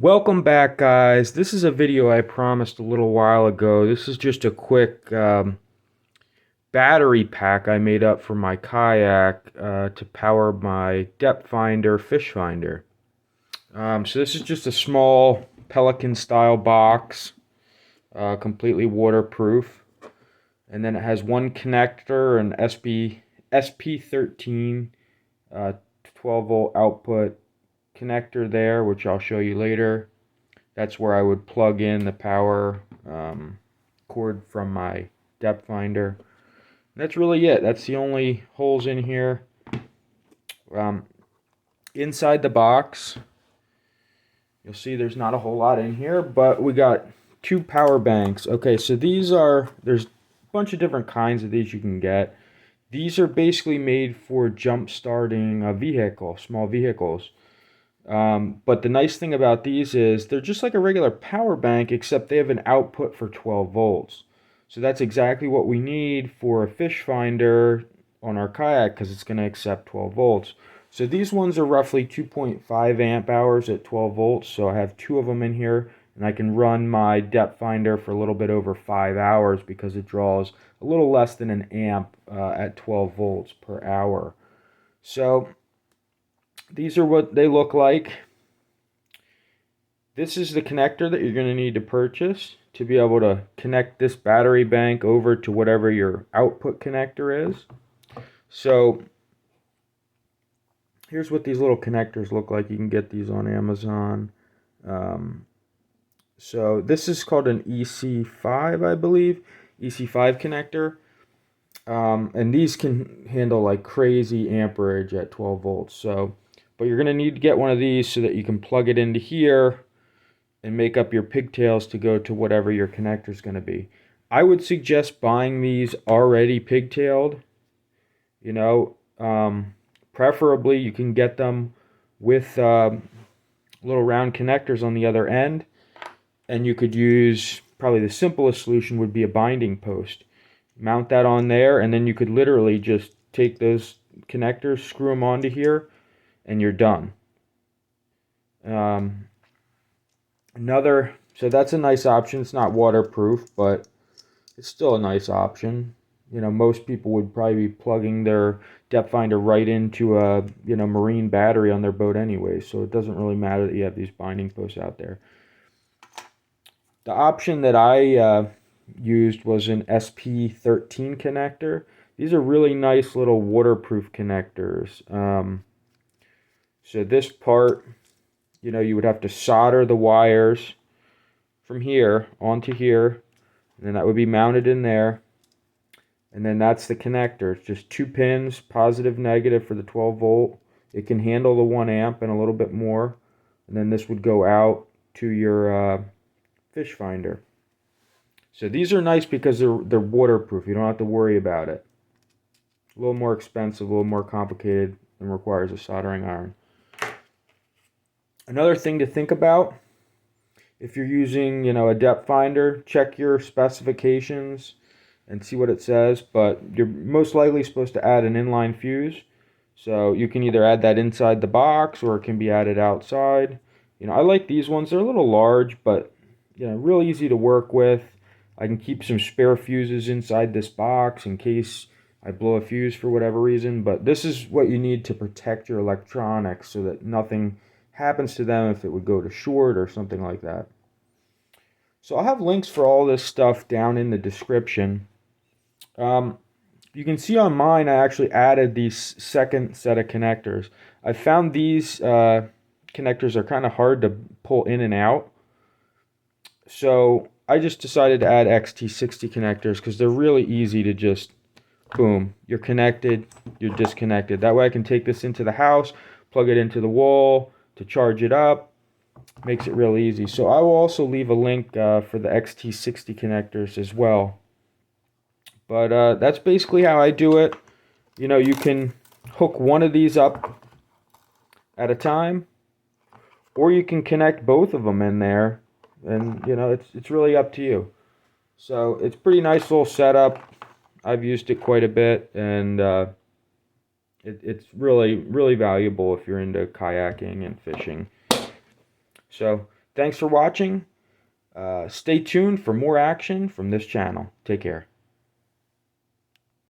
Welcome back, guys. This is a video I promised a little while ago. This is just a quick battery pack I made up for my kayak to power my depth finder, Fishfinder. So this is just a small Pelican style box, completely waterproof. And then it has one connector, an SP13 12 volt output connector there, which I'll show you later. That's where I would plug in the power cord from my depth finder. That's really it. That's the only holes in here. Um, Inside the box, you'll see there's not a whole lot in here, but we got two power banks. Okay, so there's a bunch of different kinds of these you can get. These are basically made for jump starting a vehicle, small vehicles. But the nice thing about these is they're just like a regular power bank, except they have an output for 12 volts. So that's exactly what we need for a fish finder on our kayak because it's going to accept 12 volts. So these ones are roughly 2.5 amp hours at 12 volts. So I have two of them in here, and I can run my depth finder for a little bit over 5 hours because it draws a little less than an amp at 12 volts per hour. So these are what they look like. This is the connector that you're going to need to purchase to be able to connect this battery bank over to whatever your output connector is. So here's what these little connectors look like. You can get these on Amazon. So this is called an EC5, I believe, EC5 connector. And these can handle like crazy amperage at 12 volts. But you're going to need to get one of these so that you can plug it into here and make up your pigtails to go to whatever your connector is going to be. I would suggest buying these already pigtailed. You know, preferably you can get them with little round connectors on the other end. And you could use, probably the simplest solution would be a binding post. Mount that on there, and then you could literally just take those connectors, screw them onto here, and you're done. So that's a nice option. It's not waterproof, but it's still a nice option. You know, most people would probably be plugging their depth finder right into a, marine battery on their boat anyway, so it doesn't really matter that you have these binding posts out there. The option that I used was an SP13 connector. These are really nice little waterproof connectors. So this part, you would have to solder the wires from here onto here, and then that would be mounted in there. And then that's the connector. It's just two pins, positive, negative for the 12 volt. It can handle the 1 amp and a little bit more. And then this would go out to your fish finder. So these are nice because they're waterproof. You don't have to worry about it. A little more expensive, a little more complicated, and requires a soldering iron. Another thing to think about, if you're using, a depth finder, check your specifications and see what it says. But you're most likely supposed to add an inline fuse. So you can either add that inside the box or it can be added outside. I like these ones. They're a little large, but real easy to work with. I can keep some spare fuses inside this box in case I blow a fuse for whatever reason. But this is what you need to protect your electronics so that nothing happens to them if it would go to short or something like that. So I'll have links for all this stuff down in the description. You can see on mine I actually added these second set of connectors. I found these connectors are kind of hard to pull in and out. So I just decided to add XT60 connectors because they're really easy to just, boom, you're connected, you're disconnected. That way I can take this into the house, plug it into the wall to charge it up. Makes it real easy. So I will also leave a link for the XT60 connectors as well. But that's basically how I do it. You can hook one of these up at a time, or you can connect both of them in there. And, it's really up to you. So it's pretty nice little setup. I've used it quite a bit, and it's really, really valuable if you're into kayaking and fishing. So Thanks for watching. Stay tuned for more action from this channel. Take care.